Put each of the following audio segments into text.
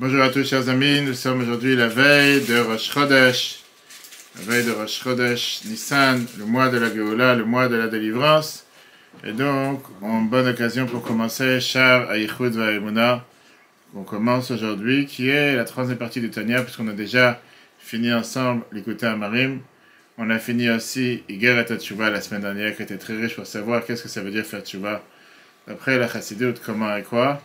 Bonjour à tous chers amis, nous sommes aujourd'hui la veille de Rosh Chodesh, Nissan, le mois de la Géoula, le mois de la délivrance, et donc, une bonne occasion pour commencer Shar Hayichud Va'emuna, qu'on commence aujourd'hui, qui est la troisième partie du Tanya, puisqu'on a déjà fini ensemble l'Ikutei Amarim. On a fini aussi Igeret HaTshuva la semaine dernière, qui était très riche pour savoir qu'est-ce que ça veut dire faire Tshuva, d'après la Chassidut, comment et quoi.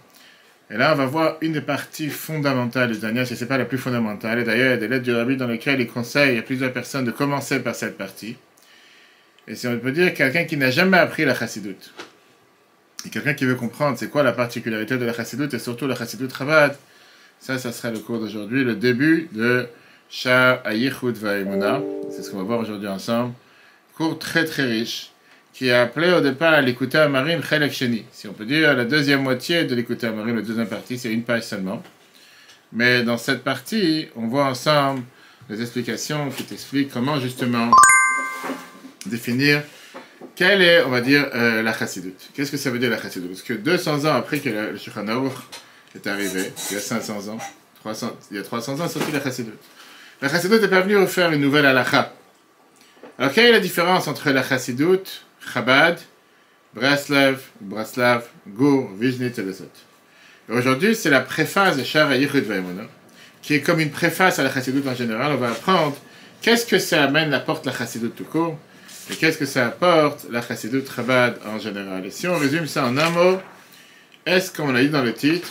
Et là, on va voir une des parties fondamentales du Tanya, si ce n'est pas la plus fondamentale. Et d'ailleurs, il y a des lettres du Rabbi dans lesquelles il conseille à plusieurs personnes de commencer par cette partie. Et si on peut dire quelqu'un qui n'a jamais appris la Chassidut, et quelqu'un qui veut comprendre c'est quoi la particularité de la Chassidut, et surtout la Chassidut Chabad, ça sera le cours d'aujourd'hui, le début de Shar Hayichud Va'emuna. C'est ce qu'on va voir aujourd'hui ensemble. Cours très très riche, qui est appelé au départ l'Ikutei Amarim Chelek Sheni. Si on peut dire la deuxième moitié de l'Ikutei Amarim, la deuxième partie, c'est une page seulement. Mais dans cette partie, on voit ensemble les explications qui t'expliquent comment justement définir quelle est, on va dire, la Chassidut. Qu'est-ce que ça veut dire la Chassidut? Parce que 200 ans après que le Shulchan Aruch est arrivé, il y a 500 ans, il y a 300 ans, c'est sorti la Chassidut. La Chassidut n'est pas venue faire une nouvelle halakha. Alors, quelle est la différence entre la Chassidut, Chabad, Braslav, Gur, Vizhnitz et les autres? Aujourd'hui, c'est la préface de Shar Hayichud Va'emuna, qui est comme une préface à la Chassidut en général. On va apprendre qu'est-ce que ça apporte la Chassidut tout court, et qu'est-ce que ça apporte la Chassidut Chabad en général. Et si on résume ça en un mot, est-ce qu'on l'a dit dans le titre,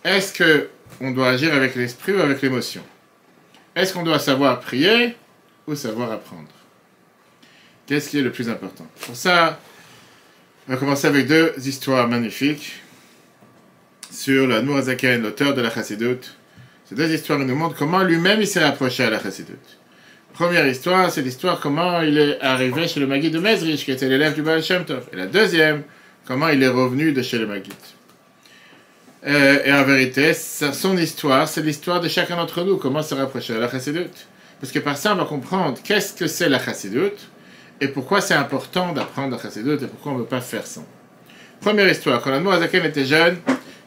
est-ce qu'on doit agir avec l'esprit ou avec l'émotion? Est-ce qu'on doit savoir prier ou savoir apprendre? Qu'est-ce qui est le plus important? Pour ça, on va commencer avec deux histoires magnifiques sur l'Admour HaZaken, l'auteur de la Chassidut. Ces deux histoires nous montrent comment lui-même il s'est rapproché à la Chassidut. Première histoire, c'est l'histoire comment il est arrivé chez le Maggid de Mezrich, qui était l'élève du Baal Shem Tov. Et la deuxième, comment il est revenu de chez le Maggid. Et en vérité, son histoire, c'est l'histoire de chacun d'entre nous, comment se rapprocher à la Chassidut. Parce que par ça, on va comprendre qu'est-ce que c'est la Chassidut, et pourquoi c'est important d'apprendre la Chassidut, et pourquoi on ne veut pas faire sans. Première histoire, quand l'Admour HaZaken était jeune,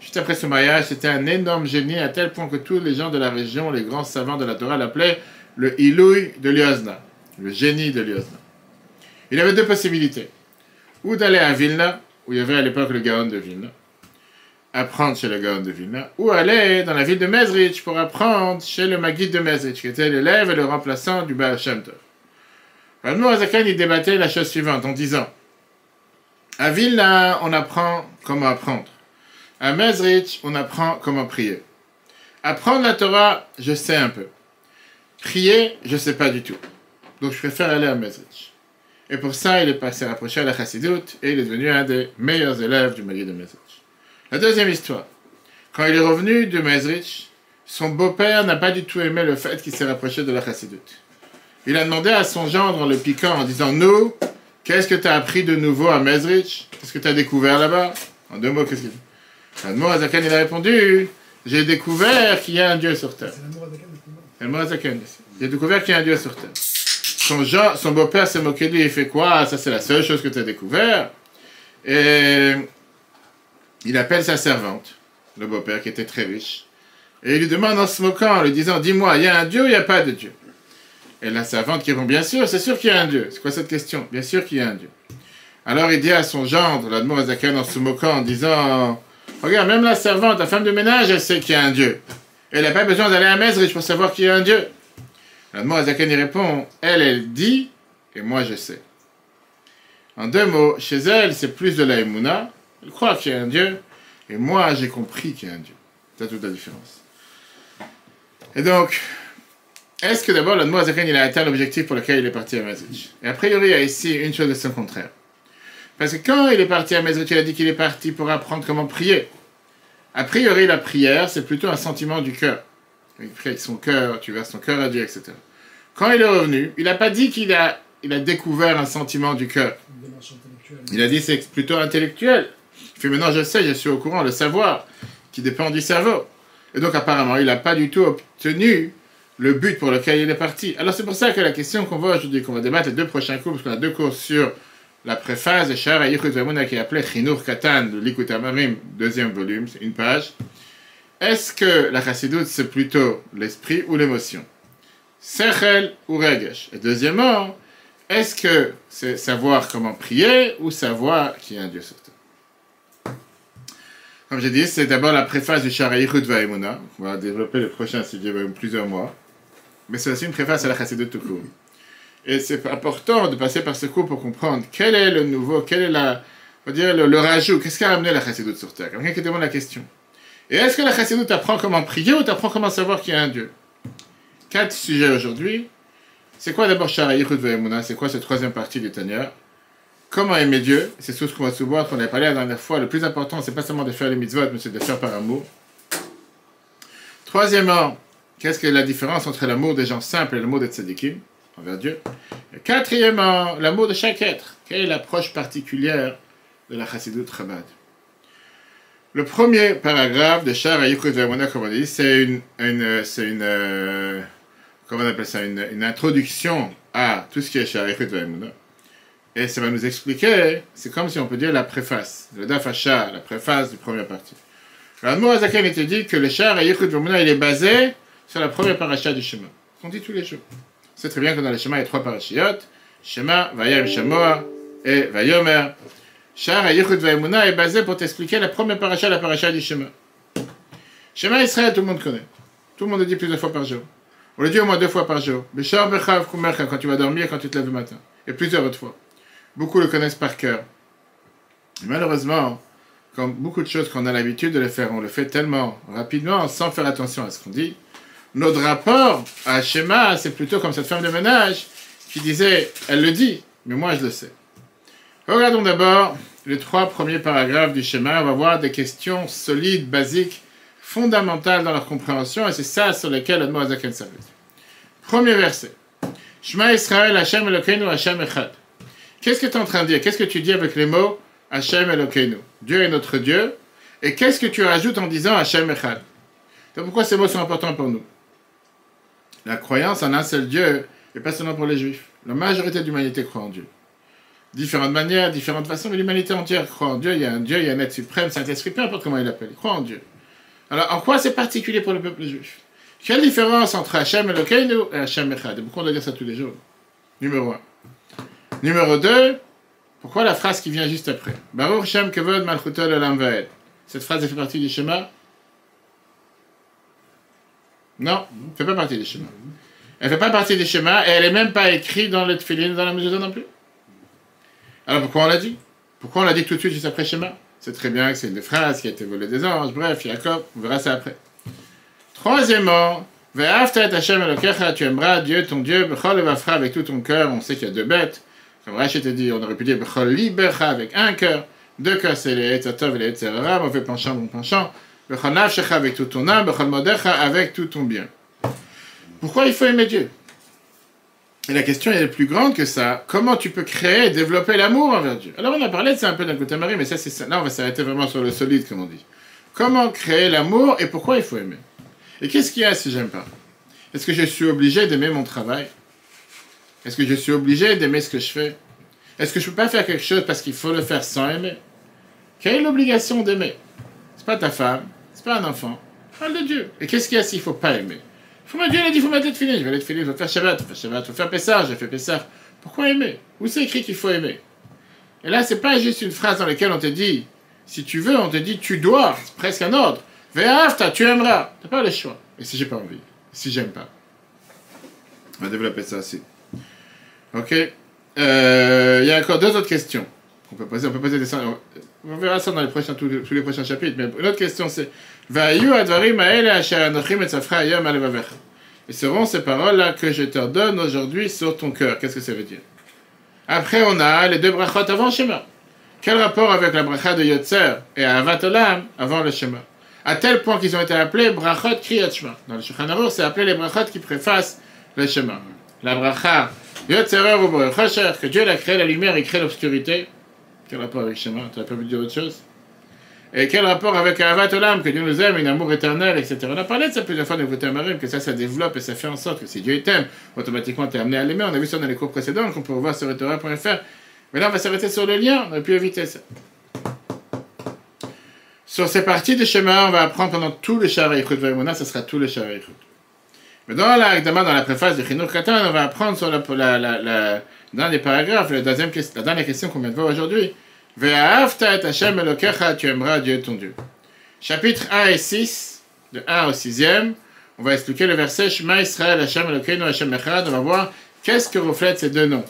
juste après son mariage, c'était un énorme génie, à tel point que tous les gens de la région, les grands savants de la Torah, l'appelaient le Ilouï de Liozna, le génie de Liozna. Il avait deux possibilités. Ou d'aller à Vilna, où il y avait à l'époque le Gaon de Vilna, apprendre chez le Gaon de Vilna, ou aller dans la ville de Mezrich pour apprendre chez le Maggid de Mezrich, qui était l'élève et le remplaçant du Baal Shem Tov. L'Admour HaZaken, il débattait la chose suivante en disant: à Vilna, on apprend comment apprendre. À Mezrich, on apprend comment prier. Apprendre la Torah, je sais un peu. Prier, je ne sais pas du tout. Donc je préfère aller à Mezrich. Et pour ça, il est passé rapproché à la Chassidut et il est devenu un des meilleurs élèves du Maggid de Mezrich. La deuxième histoire. Quand il est revenu de Mezrich, son beau-père n'a pas du tout aimé le fait qu'il s'est rapproché de la Chassidut. Il a demandé à son gendre en le piquant, en disant: nous, qu'est-ce que tu as appris de nouveau à Mezrich? Qu'est-ce que tu as découvert là-bas? En deux mots, qu'est-ce qu'il dit? L'Admour HaZaken, il a répondu: j'ai découvert qu'il y a un Dieu sur terre. L'Admour HaZaken, j'ai découvert qu'il y a un Dieu sur terre. Son beau-père s'est moqué de lui, il fait quoi? Ça, c'est la seule chose que tu as découvert. Et il appelle sa servante, le beau-père qui était très riche, et il lui demande en se moquant, en lui disant: dis-moi, il y a un Dieu ou il n'y a pas de Dieu? Et la servante qui répond: bien sûr, c'est sûr qu'il y a un Dieu. C'est quoi cette question? Bien sûr qu'il y a un Dieu. Alors il dit à son gendre, l'Admour HaZaken, en se moquant, en disant: regarde, même la servante, la femme de ménage, elle sait qu'il y a un Dieu. Elle n'a pas besoin d'aller à Mezrich pour savoir qu'il y a un Dieu. L'Admour HaZaken y répond: elle dit, et moi je sais. En deux mots, chez elle, c'est plus de la Emouna. Elle croit qu'il y a un Dieu, et moi j'ai compris qu'il y a un Dieu. C'est toute la différence. Et donc, est-ce que d'abord l'Admour HaZaken il a atteint l'objectif pour lequel il est parti à Mezrich? Et a priori, il y a ici une chose de son contraire. Parce que quand il est parti à Mezrich, il a dit qu'il est parti pour apprendre comment prier. A priori, la prière, c'est plutôt un sentiment du cœur. Il prie avec son cœur, tu verses ton cœur à Dieu, etc. Quand il est revenu, il n'a pas dit qu'il a découvert un sentiment du cœur. Il a dit c'est plutôt intellectuel. Il fait: maintenant je sais, je suis au courant, le savoir qui dépend du cerveau. Et donc apparemment, il n'a pas du tout obtenu le but pour lequel il est parti. Alors c'est pour ça que la question qu'on voit aujourd'hui, qu'on va débattre les deux prochains cours, parce qu'on a deux cours sur la préface de Shar Hayichud Va'emuna qui est appelée Chinuch Katan de l'Ikutei Amarim, deuxième volume, c'est une page. Est-ce que la chassidoute, c'est plutôt l'esprit ou l'émotion? Sechel ou regesh? Et deuxièmement, est-ce que c'est savoir comment prier ou savoir qu'il y a un Dieu sur terre? Comme j'ai dit, c'est d'abord la préface du Sha'ar HaYichud VaEmunah. On va développer le prochain si Dieu veut plusieurs mois. Mais c'est aussi une préface à la chassidoute tout court. Et c'est important de passer par ce cours pour comprendre quel est le nouveau, quel est on va dire, le rajout, qu'est-ce qui a amené la chassidoute sur terre? Quelqu'un qui demande la question. Et est-ce que la chassidoute t'apprend comment prier ou t'apprend comment savoir qu'il y a un Dieu? 4 sujets aujourd'hui. C'est quoi d'abord Sha'ar HaYichud VaEmunah? C'est quoi cette troisième partie du Tanya? Comment aimer Dieu? C'est tout ce qu'on va se voir, qu'on a parlé la dernière fois. Le plus important, c'est pas seulement de faire les mitzvot, mais c'est de faire par amour. Troisièmement, qu'est-ce que la différence entre l'amour des gens simples et l'amour des tzadikim envers Dieu? Et quatrièmement, l'amour de chaque être. Quelle est l'approche particulière de la chassidoute Chabad? Le premier paragraphe de Sha'ar HaYichud VaEmunah, comme on dit, c'est comment on appelle ça, une introduction à tout ce qui est Sha'ar HaYichud VaEmunah. Et ça va nous expliquer, c'est comme si on peut dire la préface, le Daf Hashar, la préface du première partie. Alors, Azaken était dit que le Sha'ar HaYichud VaEmunah, il est basé sur la première paracha du Shema. On dit tous les jours. C'est très bien que dans le Shema, il y a 3 parachiotes. Shema, Vayam Shamoa et Vayomer. Sha'ar HaYichud VaEmunah est basé pour t'expliquer la première paracha, la paracha du Shema. Shema Israël, tout le monde connaît. Tout le monde le dit plusieurs fois par jour. On le dit au moins 2 fois par jour. Beshar Bechav Kumercha, quand tu vas dormir, quand tu te lèves le matin. Et plusieurs autres fois. Beaucoup le connaissent par cœur. Et malheureusement, comme beaucoup de choses qu'on a l'habitude de le faire, on le fait tellement rapidement, sans faire attention à ce qu'on dit. Notre rapport à Shema, c'est plutôt comme cette femme de ménage qui disait, elle le dit, mais moi je le sais. Regardons d'abord les 3 premiers paragraphes du Shema. On va voir des questions solides, basiques, fondamentales dans leur compréhension, et c'est ça sur lesquelles Admor Azaken s'arrête. Premier verset. Shema Israël, Hashem Elokeinu, Hashem Echad. Qu'est-ce que tu es en train de dire? Qu'est-ce que tu dis avec les mots Hashem Elokeinu? Dieu est notre Dieu. Et qu'est-ce que tu rajoutes en disant Hashem Echad? Donc pourquoi ces mots sont importants pour nous? La croyance en un seul Dieu n'est pas seulement pour les Juifs. La majorité de l'humanité croit en Dieu. Différentes manières, différentes façons, mais l'humanité entière croit en Dieu. Il y a un Dieu, il y a un être suprême, Saint-Esprit, peu importe comment il l'appelle. Il croit en Dieu. Alors en quoi c'est particulier pour le peuple juif? Quelle différence entre Hashem Elokeinu et Hashem Echad? Et pourquoi on doit dire ça tous les jours? Numéro 1. Numéro 2, pourquoi la phrase qui vient juste après? Baruch Shem Kevod Malchuto Olam Vaed. Cette phrase, elle fait partie du schéma? Non, elle ne fait pas partie du schéma. Elle ne fait pas partie du schéma et elle n'est même pas écrite dans le Tfilin, dans la Mezuzah non plus. Alors pourquoi on l'a dit? Pourquoi on l'a dit tout de suite juste après schéma? C'est très bien que c'est une phrase qui a été volée des anges, bref, Jacob, on verra ça après. Troisièmement, Ve'afta et Hashem Elokecha, tu aimeras Dieu, ton Dieu, Bechol Evafra, avec tout ton cœur. On sait qu'il y a 2 bêtes. Comme Rachid te dit, on aurait pu dire Bechol Libecha, avec un cœur. 2 cœurs, c'est les Etzatov et les Etzerara, mauvais penchant, bon penchant. Bechol Nafshecha, avec tout ton âme. Bechol Modecha, avec tout ton bien. Pourquoi il faut aimer Dieu? Et la question est plus grande que ça. Comment tu peux créer et développer l'amour envers Dieu? Alors on a parlé de ça un peu d'un côté Marie, mais ça, c'est ça. Là, on va s'arrêter vraiment sur le solide, comme on dit. Comment créer l'amour et pourquoi il faut aimer? Et qu'est-ce qu'il y a si j'aime pas? Est-ce que je suis obligé d'aimer mon travail? Est-ce que je suis obligé d'aimer ce que je fais? Est-ce que je ne peux pas faire quelque chose parce qu'il faut le faire sans aimer? Quelle est l'obligation d'aimer? C'est pas ta femme, c'est pas un enfant. Parle de Dieu. Et qu'est-ce qu'il y a s'il ne faut pas aimer? Dieu il a dit, il faut mettre les tefilines. Je vais les tefilines, il faut faire Shabbat, il faut faire Pessah, j'ai fait Pessah. Pourquoi aimer? Où c'est écrit qu'il faut aimer? Et là, c'est pas juste une phrase dans laquelle on te dit, si tu veux, on te dit, tu dois, c'est presque un ordre. Ve'afta, tu aimeras. Tu n'as pas le choix. Et si j'ai pas envie? Si j'aime pas? On va développer ça aussi. Ok. Il y a encore 2 autres questions qu'on peut poser. On peut poser des... On verra ça dans les prochains, tous les prochains chapitres. Mais une autre question, c'est et seront ces paroles-là que je te donne aujourd'hui sur ton cœur. Qu'est-ce que ça veut dire? Après, on a les 2 brachot avant le Shema. Quel rapport avec la bracha de Yotzer et Ahavat Olam avant le Shema? À tel point qu'ils ont été appelés brachot kriyat Shema. Dans le Shulchan Aruch, c'est appelé les brachot qui préfacent le Shema. La bracha Yotzer ou Borei Chosher, que Dieu a créé la lumière et créé l'obscurité. Quel rapport avec Shema? Tu n'as pas voulu dire autre chose? Et quel rapport avec Ahavat Olam, que Dieu nous aime, un amour éternel, etc. On a parlé de ça plusieurs fois dans le côté Amarim, que ça développe et ça fait en sorte que si Dieu t'aime, automatiquement tu es amené à l'aimer. On a vu ça dans les cours précédents, qu'on peut revoir sur etora.fr. Mais là, on va s'arrêter sur le lien, on aurait pu éviter ça. Sur ces parties de Shema, on va apprendre pendant tout le Sha'ar HaYichud Va'emunah, ce sera tout le Sha'ar HaYichud. Mais dans la préface de Chinuch Katan, on va apprendre sur dans les paragraphes, la dernière question qu'on vient de voir aujourd'hui. Ve'ahavta et Hashem Elokecha, tu aimeras Dieu ton Dieu. Chapitre 1 et 6, de 1 au 6e, on va expliquer le verset Shema Israël, Hashem Elokeinu, Hashem Echad. On va voir qu'est-ce que reflètent ces deux noms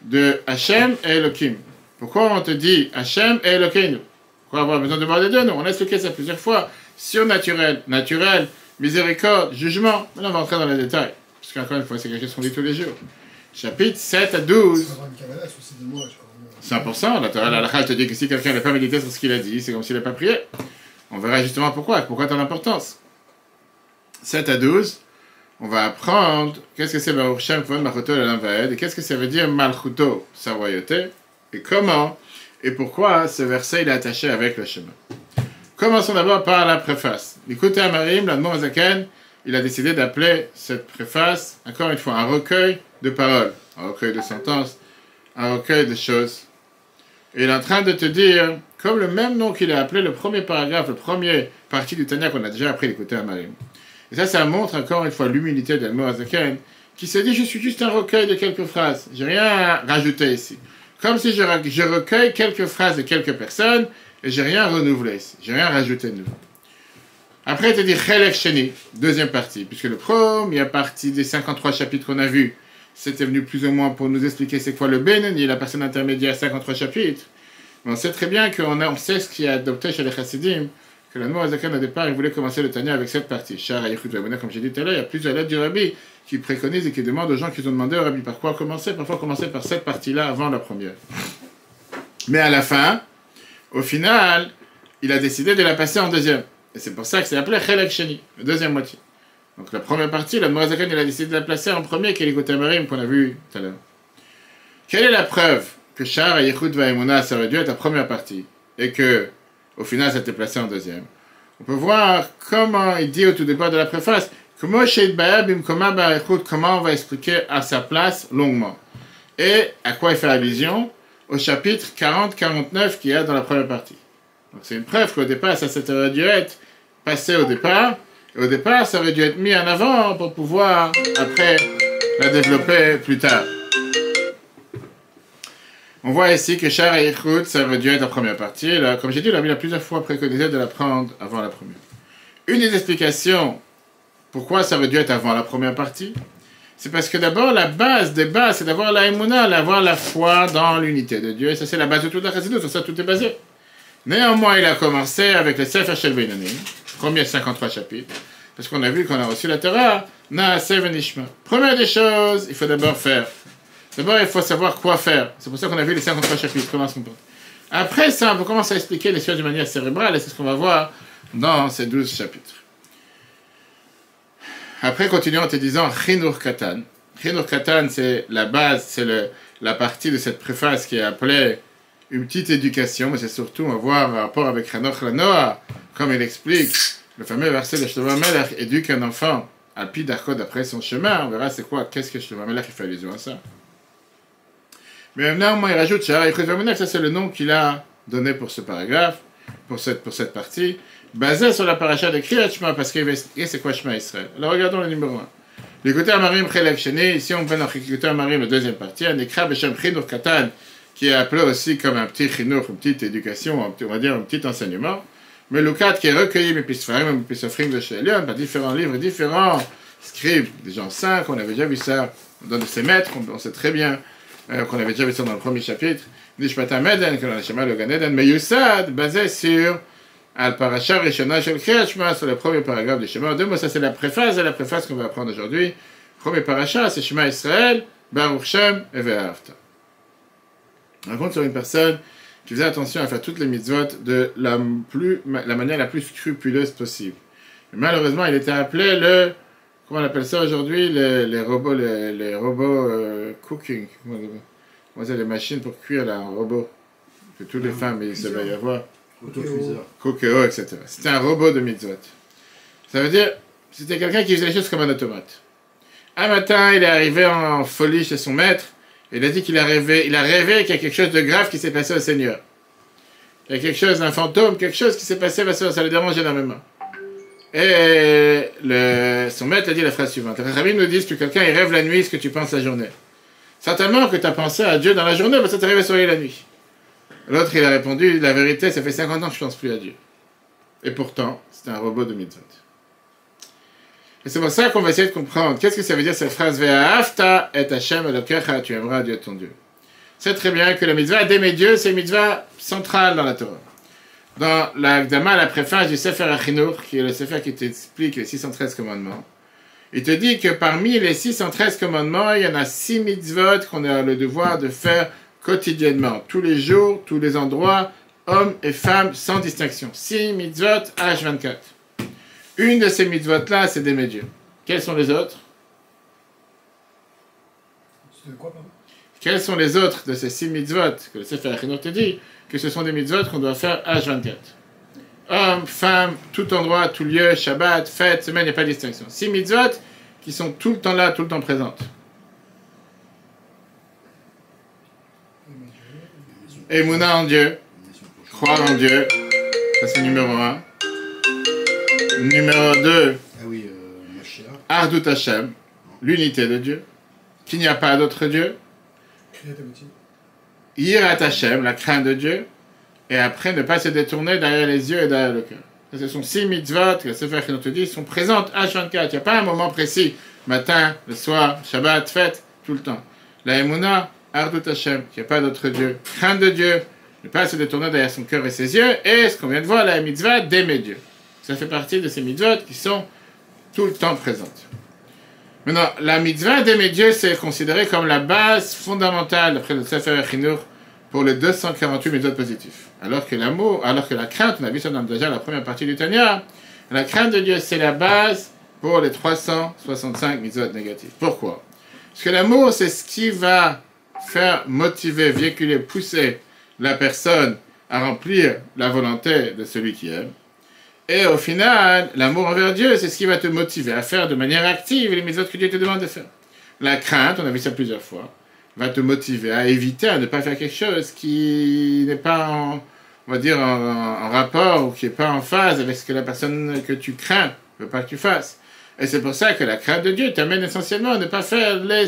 de Hashem et Elohim. Pourquoi on te dit Hashem et Elokeinu? Pourquoi avoir besoin de voir les deux noms? On a expliqué ça plusieurs fois. Surnaturel, naturel, miséricorde, jugement. Maintenant, on va entrer dans les détails. Parce qu'encore une fois, c'est quelque chose qu'on dit tous les jours. Chapitre 7 à 12. 100%. La Torah, la te dit que si quelqu'un n'a pas médité sur ce qu'il a dit, c'est comme s'il n'a pas prié. On verra justement pourquoi tant d'importance. 7 à 12, on va apprendre qu'est-ce que c'est Baruch Shem Kvod Malchuto L'Olam Va'ed et qu'est-ce que ça veut dire Malchuto, sa royauté, et comment et pourquoi ce verset il est attaché avec le chemin. Commençons d'abord par la préface. L'écoute à Marim, l'Admor Azaken, il a décidé d'appeler cette préface, encore une fois, un recueil de paroles, un recueil de sentences, un recueil de choses. Et il est en train de te dire, comme le même nom qu'il a appelé le premier paragraphe, le premier partie du Tanya qu'on a déjà appris l'écouter à Marim. Et ça montre encore une fois l'humilité d'Admor Azaken, qui se dit, je suis juste un recueil de quelques phrases, j'ai rien à rajouter ici. Comme si je recueille quelques phrases de quelques personnes, et j'ai rien renouvelé ici, j'ai rien rajouté de nouveau. Après, il te dit Chelek Sheni, deuxième partie, puisque le première partie des 53 chapitres qu'on a vus, c'était venu plus ou moins pour nous expliquer c'est quoi le Benoni, la personne intermédiaire, 53 chapitres. Mais on sait très bien on sait ce qui est adopté chez les Chassidim, que l'Admor Azaken au départ, il voulait commencer le Tanya avec cette partie. Sha'ar HaYichud Va'emunah, comme j'ai dit tout à l'heure, il y a plusieurs lettres du Rabbi qui préconisent et qui demandent aux gens qui ont demandé au Rabbi par quoi commencer, parfois commencer par cette partie-là avant la première. Mais à la fin, au final, il a décidé de la passer en deuxième. Et c'est pour ça que c'est appelé Chelek Sheni, la deuxième moitié. Donc la première partie, l'Admor Azaken, il a décidé de la placer en premier, qui est l'écoute à Marim qu'on a vu tout à l'heure. Quelle est la preuve que Sha'ar HaYichud Va'emunah, ça aurait dû être la première partie, et que, au final, ça a été placé en deuxième? On peut voir comment il dit au tout départ de la préface, comment on va expliquer à sa place longuement. Et à quoi il fait allusion? Au chapitre 40-49 qu'il y a dans la première partie. Donc c'est une preuve qu'au départ, ça aurait dû être passé au départ, et au départ, ça aurait dû être mis en avant pour pouvoir, après, la développer plus tard. On voit ici que Sha'ar HaYichud, ça aurait dû être la première partie. Là, comme j'ai dit, il a plusieurs fois préconisé de la prendre avant la première. Une des explications pourquoi ça aurait dû être avant la première partie, c'est parce que d'abord, la base des bases, c'est d'avoir la Emunah, d'avoir la foi dans l'unité de Dieu. Et ça, c'est la base de toute la Chassidut, sur ça, tout est basé. Néanmoins, il a commencé avec le Sefer Shel Beinonim, premier 53 chapitres, parce qu'on a vu qu'on a reçu la Torah, Naaseh V'nishma. Première des choses, il faut d'abord faire. D'abord, il faut savoir quoi faire. C'est pour ça qu'on a vu les 53 chapitres, comment se comporter. Après ça, on peut commencer à expliquer les choses de manière cérébrale, et c'est ce qu'on va voir dans ces 12 chapitres. Après, continuons en te disant Chinuch Katan. Chinuch Katan, c'est la base, c'est la partie de cette préface qui est appelée une petite éducation, mais c'est surtout, on va voir, un rapport avec Hanoch Lanoah, comme il explique, le fameux verset de Shlomo Melech, éduque un enfant, Alpi Darko, d'après son chemin. On verra c'est quoi, qu'est-ce que Shlomo Melech fait allusion à ça. Mais maintenant, il rajoute Sha'ar HaYichud Va'emunah, ça c'est le nom qu'il a donné pour ce paragraphe, pour cette partie, basé sur la paracha de Kriyat Shema, parce que c'est quoi Shema Israël. Alors regardons le numéro 1. L'écouter à Marim Chelek Sheni, ici on peut l'écouter à Marim, la deuxième partie, un écrit Beshem Chinuch Katan, qui est appelé aussi comme un petit chinuch, une petite éducation, on va dire un petit enseignement. Mais le cadre qui est recueilli, mais Pisofrim de chez Elion, par différents livres, différents scribes, des gens saints, on avait déjà vu ça dans de ses maîtres, on sait très bien qu'on avait déjà vu ça dans le premier chapitre, Nishpatam Eden, que l'on a Shema le Gan Eden, mais Yussad, basé sur Al-Parasha Rishona Shel Kriyat Shema, sur le premier paragraphe du Shema. En deux mots, ça c'est la préface qu'on va apprendre aujourd'hui. Premier parasha, c'est Shema Israël, Baruch Shem et Ve'ahavta. On raconte sur une personne qui faisait attention à faire toutes les mitzvot de la manière la plus scrupuleuse possible. Et malheureusement, il était appelé comment on appelle ça aujourd'hui, les robots cooking. Comment c'est les machines pour cuire là, un robot que toutes les femmes il se va y avoir. Cookéo, etc. C'était un robot de mitzvot. Ça veut dire, c'était quelqu'un qui faisait les choses comme un automate. Un matin, il est arrivé en folie chez son maître. Il a dit qu'il a rêvé qu'il y a quelque chose de grave qui s'est passé au Seigneur. Il y a quelque chose, un fantôme, quelque chose qui s'est passé, ça le dérange énormément. Et son maître a dit la phrase suivante. Les rabbins nous disent que quelqu'un il rêve la nuit ce que tu penses la journée. Certainement que tu as pensé à Dieu dans la journée, parce que ça t'arrive à sourire la nuit. L'autre, il a répondu, la vérité, ça fait 50 ans que je ne pense plus à Dieu. Et pourtant, c'est un robot de mitzvot. Et c'est pour ça qu'on va essayer de comprendre. Qu'est-ce que ça veut dire cette phrase Ve'ahavta et Hashem Elokecha, tu aimeras Dieu ton Dieu. C'est très bien que la mitzvah d'aimer Dieu, c'est une mitzvah centrale dans la Torah. Dans l'Agdama, la préface du Sefer HaChinuch, qui est le Sefer qui t'explique les 613 commandements, il te dit que parmi les 613 commandements, il y en a 6 mitzvot qu'on a le devoir de faire quotidiennement, tous les jours, tous les endroits, hommes et femmes, sans distinction. 6 mitzvot, H24. Une de ces mitzvot-là, c'est d'aimer Dieu. Quels sont les autres? C'est de quoi, pardon? Quels sont les autres de ces 6 mitzvot que le Sefer HaChinuch te dit que ce sont des mitzvot qu'on doit faire H24? Hommes, femmes, tout endroit, tout lieu, Shabbat, fête, semaine, il n'y a pas de distinction. 6 mitzvot qui sont tout le temps là, tout le temps présentes. Emunah en Dieu, croire en Dieu, ça c'est numéro 1. Numéro 2, Ardut Hashem, l'unité de Dieu, qu'il n'y a pas d'autre Dieu. Yirat Hashem, la crainte de Dieu, et après ne pas se détourner derrière les yeux et derrière le cœur. Ce sont 6 mitzvot que le Sefer HaChinuch te dit, sont présentes H24. Il n'y a pas un moment précis, matin, le soir, Shabbat, fête, tout le temps. La Emunah, Ardut Hashem, qu'il n'y a pas d'autre Dieu, crainte de Dieu, ne pas se détourner derrière son cœur et ses yeux, et ce qu'on vient de voir, la mitzvah d'aimer Dieu. Ça fait partie de ces mitzvot qui sont tout le temps présentes. Maintenant, la mitzvah d'aimer Dieu, c'est considéré comme la base fondamentale, d'après le Sefer HaChinuch, pour les 248 mitzvot positifs. Alors que l'amour, alors que la crainte, on a vu ça dans déjà la première partie du Tanya, la crainte de Dieu, c'est la base pour les 365 mitzvot négatifs. Pourquoi? Parce que l'amour, c'est ce qui va faire motiver, véhiculer, pousser la personne à remplir la volonté de celui qui aime. Et au final, l'amour envers Dieu, c'est ce qui va te motiver à faire de manière active les mitzvot que Dieu te demande de faire. La crainte, on a vu ça plusieurs fois, va te motiver à éviter, à ne pas faire quelque chose qui n'est pas, on va dire, en rapport ou qui n'est pas en phase avec ce que la personne que tu crains ne veut pas que tu fasses. Et c'est pour ça que la crainte de Dieu t'amène essentiellement à ne pas faire les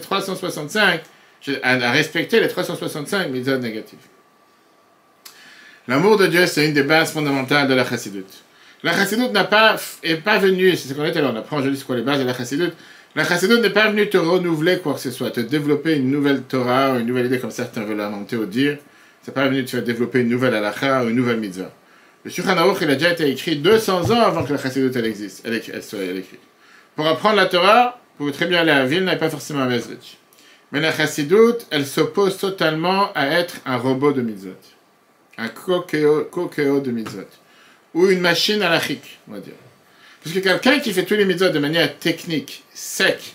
365, à respecter les 365 mitzvot négatifs. L'amour de Dieu, c'est une des bases fondamentales de la Chassidut. La Chassidut est pas venue, c'est ce qu'on était là, on apprend aujourd'hui c'est quoi les bases de la Chassidut. La Chassidut n'est pas venue te renouveler quoi que ce soit, te développer une nouvelle Torah, ou une nouvelle idée comme certains veulent l'inventer ou dire. C'est pas venu te faire développer une nouvelle halakha ou une nouvelle mitzvah. Le Shulchan Aruch, il a déjà été écrit 200 ans avant que la Chassidut elle soit écrite. Pour apprendre la Torah, vous pouvez très bien aller à Vilna et pas forcément à Mezrich. Mais la Chassidut, elle s'oppose totalement à être un robot de mitzvot. Un kokéo de mitzvot. Ou une machine halachique, on va dire. Parce que quelqu'un qui fait tous les mitzvot de manière technique, sec,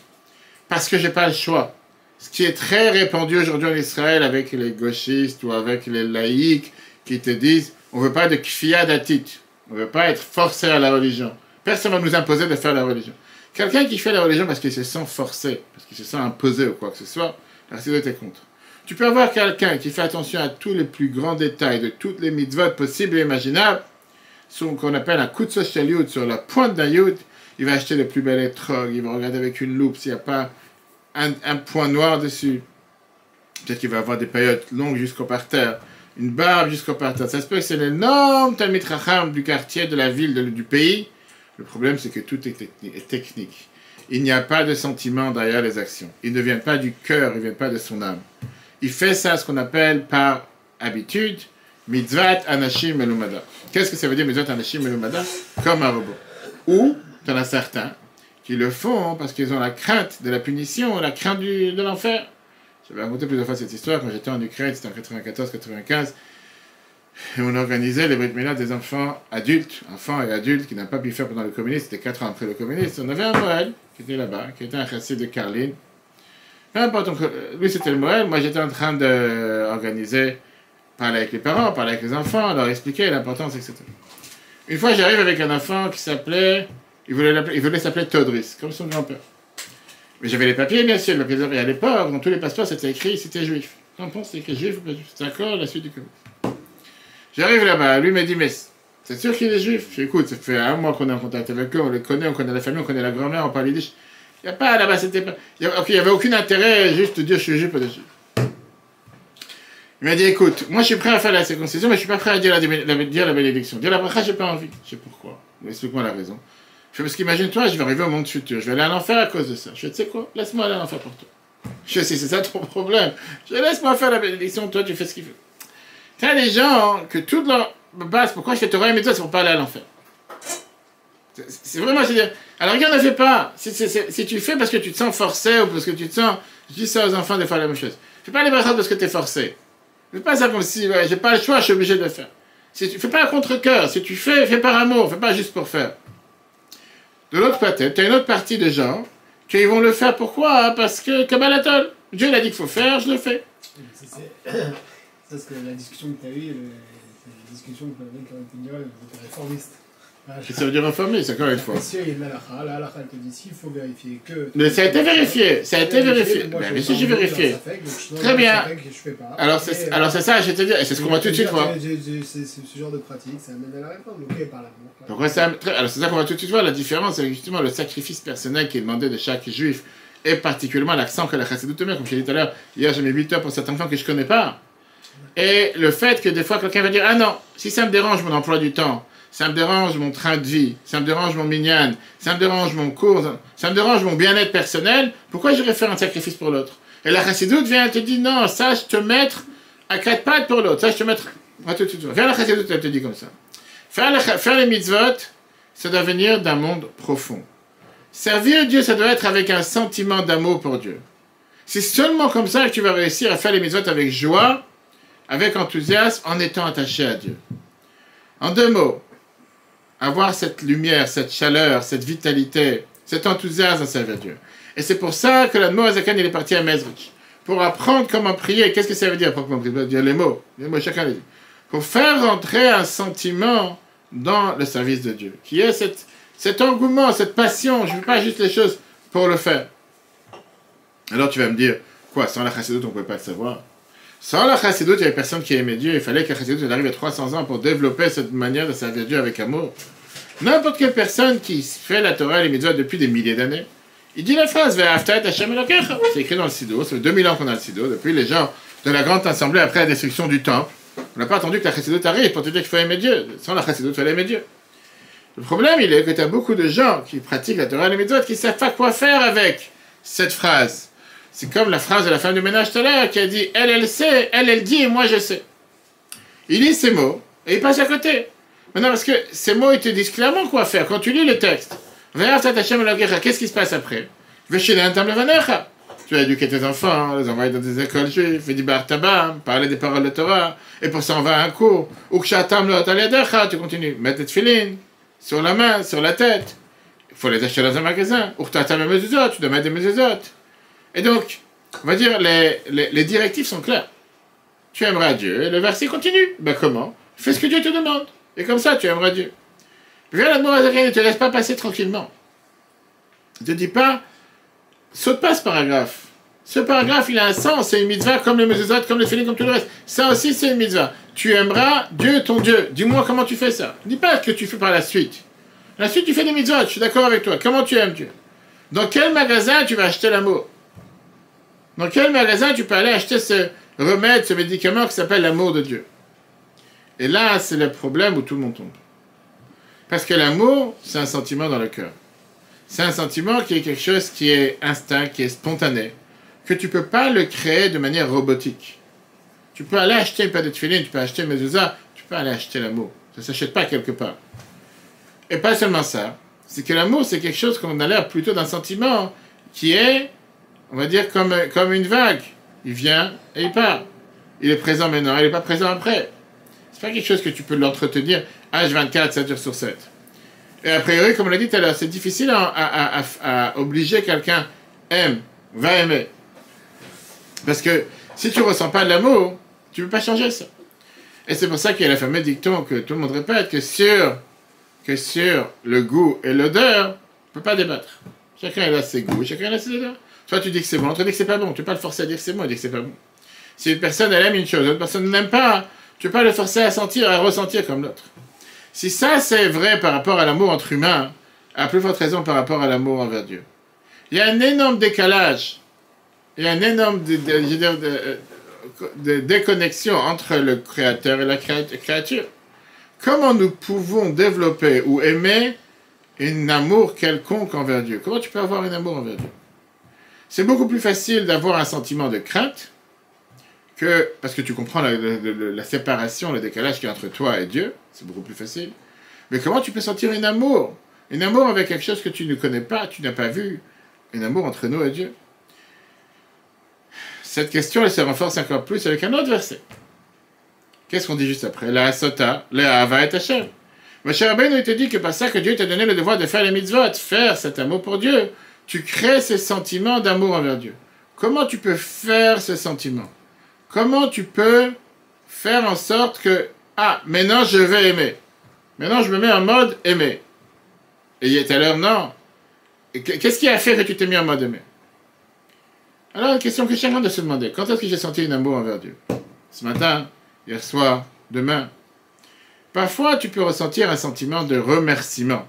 parce que j'ai pas le choix, ce qui est très répandu aujourd'hui en Israël avec les gauchistes ou avec les laïcs qui te disent on veut pas de kfiyat datit, on veut pas être forcé à la religion. Personne ne va nous imposer de faire la religion. Quelqu'un qui fait la religion parce qu'il se sent forcé, parce qu'il se sent imposé ou quoi que ce soit, la Chassidut est contre. Tu peux avoir quelqu'un qui fait attention à tous les plus grands détails de toutes les mitzvot possibles et imaginables, qu'on appelle un coup de social yud, sur la pointe d'un yud, il va acheter les plus belles étrogues, il va regarder avec une loupe s'il n'y a pas un point noir dessus. Peut-être qu'il va avoir des paillettes longues jusqu'au parterre, une barbe jusqu'au parterre. Ça se peut que c'est l'énorme Talmid Chacham du quartier, de la ville, du pays. Le problème, c'est que tout est technique. Il n'y a pas de sentiment derrière les actions. Ils ne viennent pas du cœur, ils ne viennent pas de son âme. Il fait ça, ce qu'on appelle par habitude, mitzvat anashim melumada. Qu'est-ce que ça veut dire mitzvat anashim melumada? Comme un robot. Ou, tu en as certains qui le font parce qu'ils ont la crainte de la punition, la crainte de l'enfer. J'avais raconté plusieurs fois cette histoire quand j'étais en Ukraine, c'était en 94-95, et on organisait les brit milah des enfants et adultes qui n'ont pas pu faire pendant le communisme, c'était 4 ans après le communisme. On avait un Moël qui était là-bas, qui était un chassid de Karlin. Lui c'était le Moël, moi j'étais en train d'organiser, parler avec les parents, parler avec les enfants, leur expliquer l'importance, etc. Une fois j'arrive avec un enfant qui s'appelait, il voulait s'appeler Todris, comme son grand-père. Mais j'avais les papiers bien sûr, et à l'époque, dans tous les passeports c'était écrit, c'était juif. Quand on pense c'était écrit juif, c'est d'accord, la suite du communisme. J'arrive là-bas, lui me dit, mais c'est sûr qu'il est juif. Je dis, écoute, ça fait un mois qu'on est en contact avec eux, on les connaît, on connaît la famille, on connaît la grand-mère, on parle yiddish. Il n'y a pas là-bas, c'était pas. Il n'y avait aucun intérêt juste de dire je suis juif ou de juif. Il m'a dit, écoute, moi je suis prêt à faire la circoncision, mais je suis pas prêt à dire la bénédiction. Dire la bracha, j'ai pas envie. Je sais pourquoi. Explique-moi la raison. Je fais, parce qu'imagine-toi, je vais arriver au monde futur, je vais aller à l'enfer à cause de ça. Je fais, tu sais quoi, laisse-moi aller à l'enfer pour toi. Je fais, si c'est ça ton problème, je laisse-moi faire la bénédiction, toi tu fais ce qu'il veut. Tu as des gens que toute leur base, pourquoi je fais Torah et Mitzvot, c'est pour pas aller à l'enfer. C'est vraiment, c'est-à-dire, alors regarde, ne fais pas. Si tu fais parce que tu te sens forcé ou parce que tu te sens, je dis ça aux enfants des fois la même chose. Fais pas les brachot parce que tu es forcé. Fais pas ça comme si, ouais, j'ai pas le choix, je suis obligé de le faire. Fais pas à contre-cœur. Si tu fais, fais par amour, fais pas juste pour faire. De l'autre côté, tu as une autre partie de gens qui vont le faire pourquoi? Parce que Kabbalatol. Dieu il a dit qu'il faut faire, je le fais. Ça, c'est la discussion que tu as eue, c'est la discussion que avec le réformiste. Ça veut dire réformer, c'est encore une fois. Monsieur, il y a une halakha, la halakha te dit s'il faut vérifier que. Mais ça a été vérifié, ça a été vérifié. Mais si j'ai vérifié. Très bien. Alors c'est ça, je vais te dire, et c'est ce qu'on va tout de suite voir. C'est ce genre de pratique, ça amène à la réforme, ok, par l'amour. Pourquoi ça? Alors c'est ça qu'on va tout de suite voir. La différence, c'est justement le sacrifice personnel qui est demandé de chaque juif, et particulièrement l'accent que la chassidut met, comme je l'ai dit tout à l'heure. Hier, j'ai mis 8 heures pour cet enfant que je connais pas. Et le fait que des fois quelqu'un va dire ah non, si ça me dérange mon emploi du temps, ça me dérange mon train de vie, ça me dérange mon minyan, ça me dérange mon cours, ça me dérange mon bien-être personnel, pourquoi j'irais faire un sacrifice pour l'autre? Et la chassidoute vient et te dit non, ça je te mettre à 4 pattes pour l'autre, ça je te mettre. Viens la chassidoute, elle te dit comme ça. Faire les mitzvot, ça doit venir d'un monde profond. Servir Dieu, ça doit être avec un sentiment d'amour pour Dieu. C'est seulement comme ça que tu vas réussir à faire les mitzvot avec joie, avec enthousiasme, en étant attaché à Dieu. En 2 mots, avoir cette lumière, cette chaleur, cette vitalité, cet enthousiasme à servir Dieu. Et c'est pour ça que l'Admor Azakan il est parti à Mezrich. Pour apprendre comment prier. Qu'est-ce que ça veut dire pour comment prier? Dire les mots, chacun les dit. Pour faire rentrer un sentiment dans le service de Dieu. Qui est cet engouement, cette passion. Je ne veux pas juste les choses pour le faire. Alors tu vas me dire, quoi, sans la chassidoute, on ne pouvait pas le savoir. Sans la chassidoute, il y avait personne qui aimait Dieu. Il fallait que la chassidoute arrive à 300 ans pour développer cette manière de servir Dieu avec amour. N'importe quelle personne qui fait la Torah et les mitzvot depuis des milliers d'années, il dit la phrase Ve'afta et Hashem Elokecha. C'est écrit dans le Sido. Ça fait 2000 ans qu'on a le Sido. Depuis les gens de la grande assemblée après la destruction du temple, on n'a pas attendu que la chassidoute arrive pour te dire qu'il faut aimer Dieu. Sans la chassidoute, il fallait aimer Dieu. Le problème, il est que tu as beaucoup de gens qui pratiquent la Torah et les mitzvot qui ne savent pas quoi faire avec cette phrase. C'est comme la phrase de la femme du ménage tout à l'heure qui a dit elle sait, elle dit et moi je sais. Il lit ces mots et il passe à côté. Maintenant, parce que ces mots, ils te disent clairement quoi faire. Quand tu lis le texte, qu'est-ce qui se passe après? Tu vas éduquer tes enfants, les envoyer dans des écoles juives, fais du bar tabac, parler des paroles de Torah, et pour ça on va à un cours. Ou que tu continues, mettre des tefilines sur la main, sur la tête. Il faut les acheter dans un magasin. Ou que tu dois mettre des mezuzot. Et donc, on va dire, les directives sont claires. Tu aimeras Dieu, et le verset continue. Ben comment? Fais ce que Dieu te demande. Et comme ça, tu aimeras Dieu. Viens l'Admor Azaken, ne te laisse pas passer tranquillement. Ne te dis pas, saute pas ce paragraphe. Ce paragraphe, il a un sens, c'est une mitzvah comme les mezuzot, comme les filets, comme tout le reste. Ça aussi, c'est une mitzvah. Tu aimeras Dieu, ton Dieu. Dis-moi comment tu fais ça. Ne dis pas ce que tu fais par la suite. La suite, tu fais des mitzvot, je suis d'accord avec toi. Comment tu aimes Dieu? Dans quel magasin tu vas acheter l'amour? Dans quel magasin tu peux aller acheter ce remède, ce médicament qui s'appelle l'amour de Dieu? Et là, c'est le problème où tout le monde tombe. Parce que l'amour, c'est un sentiment dans le cœur. C'est un sentiment qui est quelque chose qui est instinct, qui est spontané, que tu ne peux pas le créer de manière robotique. Tu peux aller acheter une paire de tefilin, tu peux acheter une mezuzah, tu peux aller acheter l'amour. Ça ne s'achète pas quelque part. Et pas seulement ça, c'est que l'amour, c'est quelque chose qu'on a l'air plutôt d'un sentiment qui est, on va dire, comme une vague. Il vient et il part. Il est présent maintenant, il n'est pas présent après. C'est pas quelque chose que tu peux l'entretenir H24, 7 jours sur 7. Et a priori, comme on l'a dit tout à l'heure, c'est difficile à obliger quelqu'un va aimer. Parce que si tu ne ressens pas de l'amour, tu ne peux pas changer ça. Et c'est pour ça qu'il y a le fameux dicton que tout le monde répète, que sur le goût et l'odeur, on ne peut pas débattre. Chacun a ses goûts, chacun a ses odeurs. Toi, tu dis que c'est bon, l'autre dit que c'est pas bon. Tu ne peux pas le forcer à dire que c'est bon, il dit que c'est pas bon. Si une personne, elle aime une chose, l'autre personne n'aime pas, Tu ne peux pas le forcer à sentir, à ressentir comme l'autre. Si ça, c'est vrai par rapport à l'amour entre humains, à plus forte raison par rapport à l'amour envers Dieu. Il y a un énorme décalage, il y a un énorme de déconnexion entre le Créateur et la créature. Comment nous pouvons développer ou aimer un amour quelconque envers Dieu? Comment tu peux avoir un amour envers Dieu? C'est beaucoup plus facile d'avoir un sentiment de crainte, parce que tu comprends la séparation, le décalage qu'il y a entre toi et Dieu, c'est beaucoup plus facile. Mais comment tu peux sentir un amour? Un amour avec quelque chose que tu ne connais pas, tu n'as pas vu. Un amour entre nous et Dieu. Cette question, elle se renforce encore plus avec un autre verset. Qu'est-ce qu'on dit juste après? La sota, la hava et Hashem. Moshe Rabbeinu, il te dit que par ça que Dieu t'a donné le devoir de faire les mitzvot, faire cet amour pour Dieu. Tu crées ces sentiments d'amour envers Dieu. Comment tu peux faire ce sentiment? Comment tu peux faire en sorte que, maintenant je vais aimer. Maintenant je me mets en mode aimer. Et tout à l'heure, non. Qu'est-ce qui a fait que tu t'es mis en mode aimer? Alors, une question que chacun doit se demander. Quand est-ce que j'ai senti un amour envers Dieu? Ce matin, hier soir, demain. Parfois, tu peux ressentir un sentiment de remerciement.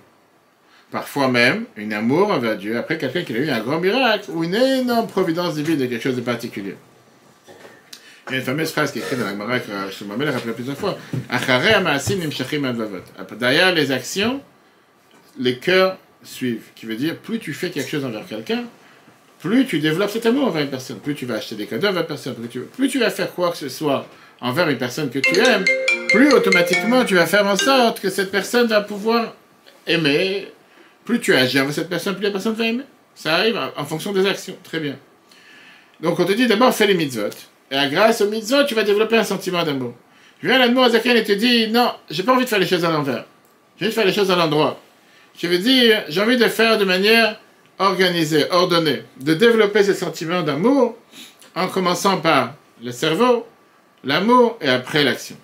Parfois même, un amour envers Dieu après quelqu'un qui a eu un grand miracle ou une énorme providence divine de quelque chose de particulier. Il y a une fameuse phrase qui est écrite dans la Gemara que je me l'ai rappelé plusieurs fois. Derrière les actions, les cœurs suivent. Qui veut dire, plus tu fais quelque chose envers quelqu'un, plus tu développes cet amour envers une personne. Plus tu vas acheter des cadeaux envers une personne. Plus tu vas faire quoi que ce soit envers une personne que tu aimes, plus automatiquement tu vas faire en sorte que cette personne va pouvoir aimer. Plus tu agis envers cette personne, plus la personne va aimer. Ça arrive en fonction des actions. Très bien. Donc on te dit d'abord, fais les mitzvot. Et grâce aux mitzvot, tu vas développer un sentiment d'amour. Je viens à l'Admour Azaken et te dis, non, j'ai pas envie de faire les choses à l'envers. J'ai envie de faire les choses à l'endroit. Je veux dire, j'ai envie de faire de manière organisée, ordonnée. De développer ce sentiment d'amour en commençant par le cerveau, l'amour et après l'action.